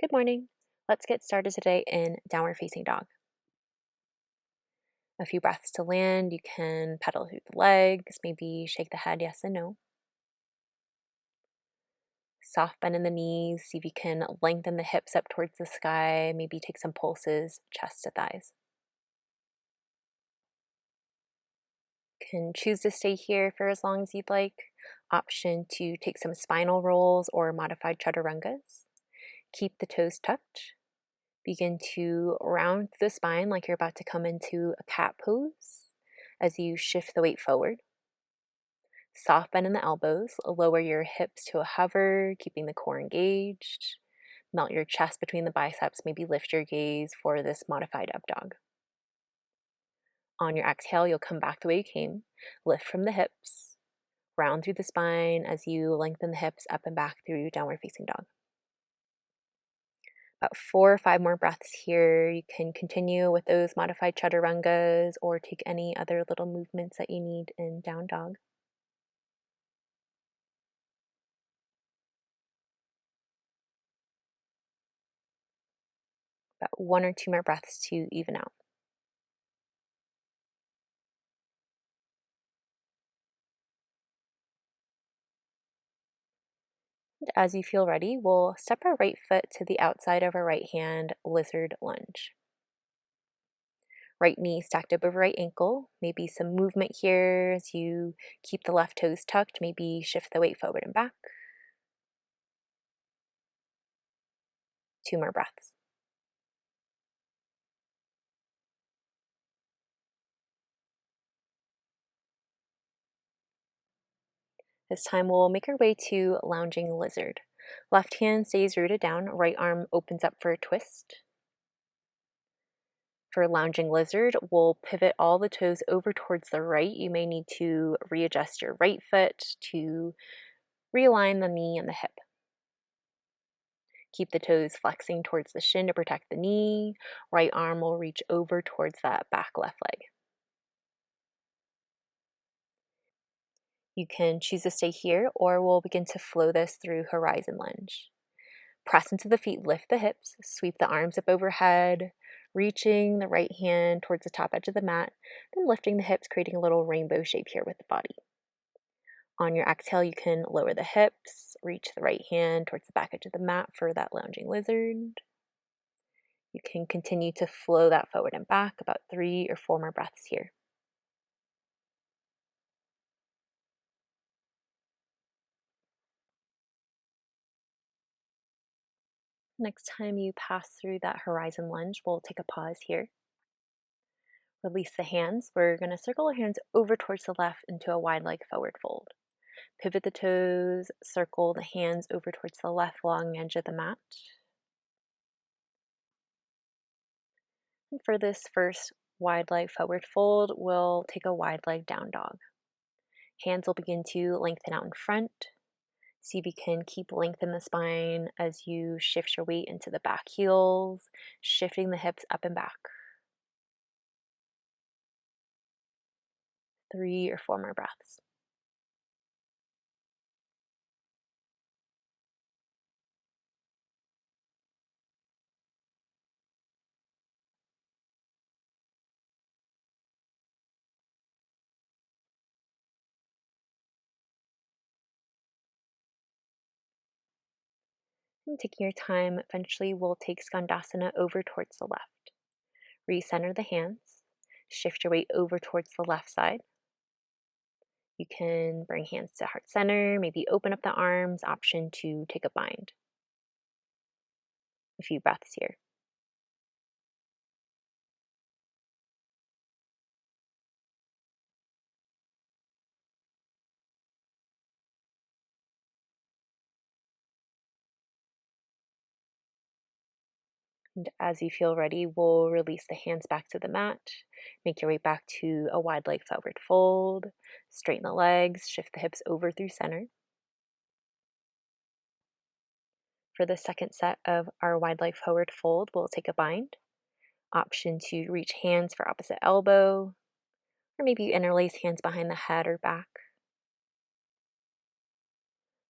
Good morning. Let's get started today in downward facing dog. A few breaths to land. You can pedal through the legs, maybe shake the head yes and no. Soft bend in the knees. See if you can lengthen the hips up towards the sky. Maybe take some pulses, chest to thighs. Can choose to stay here for as long as you'd like. Option to take some spinal rolls or modified chaturangas. Keep the toes tucked. Begin to round the spine like you're about to come into a cat pose as you shift the weight forward. Soft bend in the elbows, lower your hips to a hover, keeping the core engaged. Melt your chest between the biceps, maybe lift your gaze for this modified up dog. On your exhale, you'll come back the way you came. Lift from the hips, round through the spine as you lengthen the hips up and back through downward facing dog. About 4 or 5 more breaths here. You can continue with those modified chaturangas or take any other little movements that you need in down dog. About 1 or 2 more breaths to even out. And as you feel ready, we'll step our right foot to the outside of our right hand, lizard lunge. Right knee stacked up over right ankle. Maybe some movement here as you keep the left toes tucked. Maybe shift the weight forward and back. 2 more breaths. This time we'll make our way to lounging lizard. Left hand stays rooted down, right arm opens up for a twist. For lounging lizard, we'll pivot all the toes over towards the right. You may need to readjust your right foot to realign the knee and the hip. Keep the toes flexing towards the shin to protect the knee. Right arm will reach over towards that back left leg. You can choose to stay here, or we'll begin to flow this through horizon lunge. Press into the feet, lift the hips, sweep the arms up overhead, reaching the right hand towards the top edge of the mat, then lifting the hips, creating a little rainbow shape here with the body. On your exhale, you can lower the hips, reach the right hand towards the back edge of the mat for that lounging lizard. You can continue to flow that forward and back, about 3 or 4 more breaths here. Next time you pass through that horizon lunge, we'll take a pause here. Release the hands. We're going to circle our hands over towards the left into a wide leg forward fold. Pivot the toes, circle the hands over towards the left long edge of the mat. And for this first wide leg forward fold, we'll take a wide leg down dog. Hands will begin to lengthen out in front. See if you can keep length in the spine as you shift your weight into the back heels, shifting the hips up and back. 3 or 4 more breaths. And taking your time, eventually we'll take skandasana over towards the left. Recenter the hands. Shift your weight over towards the left side. You can bring hands to heart center, maybe open up the arms, option to take a bind. A few breaths here. And as you feel ready, we'll release the hands back to the mat. Make your way back to a wide leg forward fold. Straighten the legs, shift the hips over through center. For the second set of our wide leg forward fold, we'll take a bind. Option to reach hands for opposite elbow, or maybe you interlace hands behind the head or back.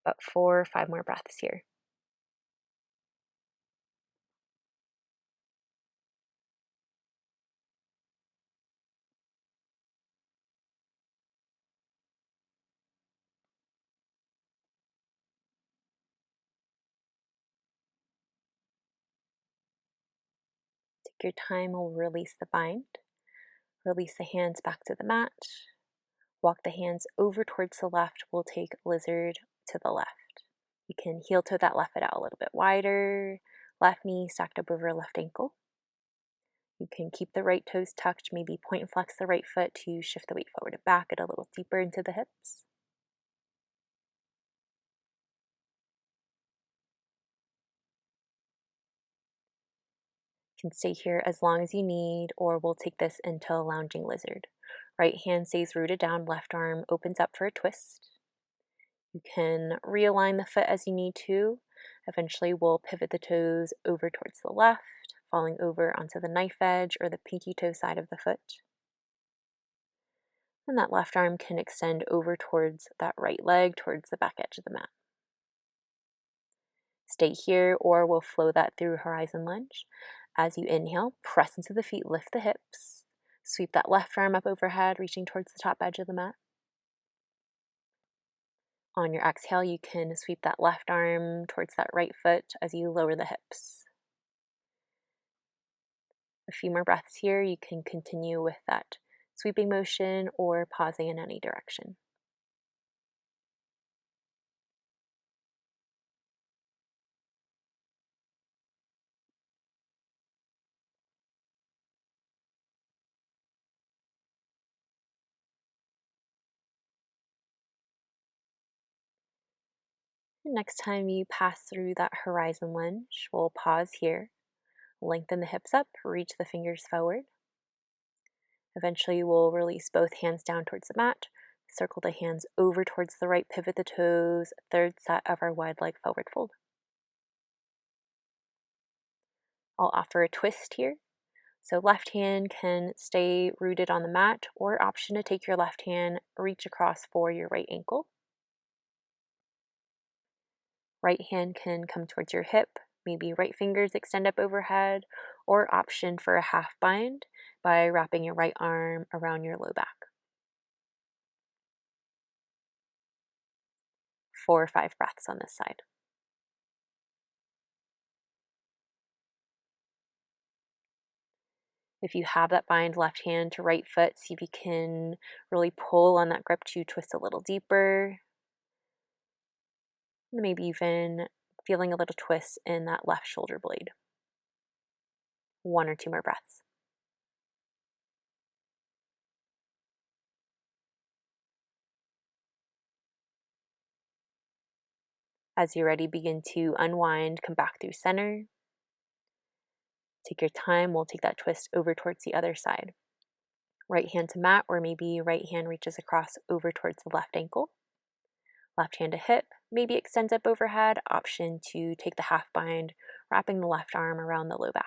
About 4 or 5 more breaths here. Take your time, we'll release the bind. Release the hands back to the mat. Walk the hands over towards the left. We'll take lizard to the left. You can heel toe that left foot out a little bit wider. Left knee stacked up over left ankle. You can keep the right toes tucked, maybe point and flex the right foot to shift the weight forward and back, get a little deeper into the hips. You can stay here as long as you need, or we'll take this into a lounging lizard. Right hand stays rooted down, left arm opens up for a twist. You can realign the foot as you need to. Eventually, we'll pivot the toes over towards the left, falling over onto the knife edge or the pinky toe side of the foot. And that left arm can extend over towards that right leg, towards the back edge of the mat. Stay here, or we'll flow that through horizon lunge. As you inhale, press into the feet, lift the hips. Sweep that left arm up overhead, reaching towards the top edge of the mat. On your exhale, you can sweep that left arm towards that right foot as you lower the hips. A few more breaths here. You can continue with that sweeping motion or pausing in any direction. Next time you pass through that horizon lunge, we'll pause here, lengthen the hips up, reach the fingers forward. Eventually, we'll release both hands down towards the mat, circle the hands over towards the right, pivot the toes, third set of our wide leg forward fold. I'll offer a twist here. So left hand can stay rooted on the mat, or option to take your left hand, reach across for your right ankle. Right hand can come towards your hip, maybe right fingers extend up overhead, or option for a half bind by wrapping your right arm around your low back. 4 or 5 breaths on this side. If you have that bind left hand to right foot, see if you can really pull on that grip to twist a little deeper. And maybe even feeling a little twist in that left shoulder blade. 1 or 2 more breaths. As you're ready, begin to unwind, come back through center. Take your time, we'll take that twist over towards the other side. Right hand to mat, or maybe right hand reaches across over towards the left ankle. Left hand to hip, maybe extends up overhead, option to take the half bind, wrapping the left arm around the low back.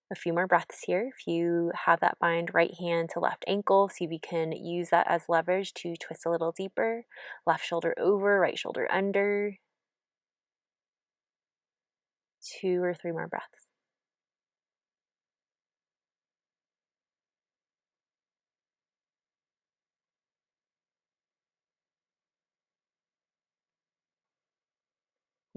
A few more breaths here. If you have that bind right hand to left ankle, see if you can use that as leverage to twist a little deeper. Left shoulder over, right shoulder under. 2 or 3 more breaths.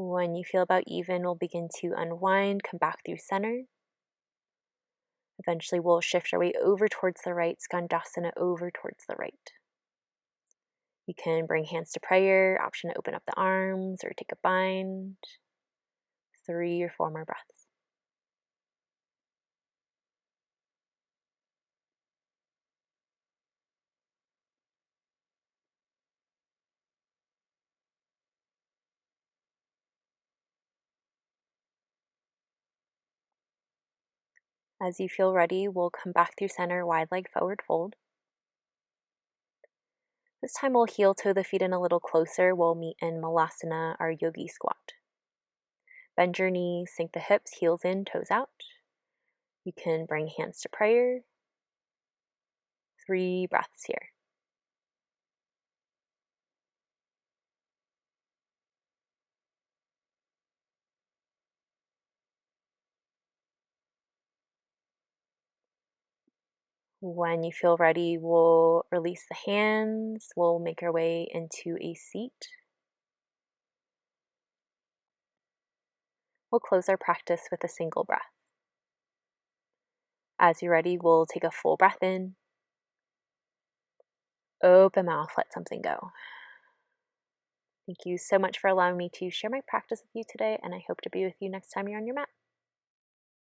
When you feel about even, we'll begin to unwind, come back through center. Eventually, we'll shift our weight over towards the right, skandasana over towards the right. You can bring hands to prayer, option to open up the arms or take a bind. 3 or 4 more breaths. As you feel ready, we'll come back through center, wide leg forward fold. This time we'll heel toe the feet in a little closer. We'll meet in malasana, our yogi squat. Bend your knees, sink the hips, heels in, toes out. You can bring hands to prayer. 3 breaths here. When you feel ready, we'll release the hands. We'll make our way into a seat. We'll close our practice with a single breath. As you're ready, we'll take a full breath in. Open mouth, let something go. Thank you so much for allowing me to share my practice with you today, and I hope to be with you next time you're on your mat.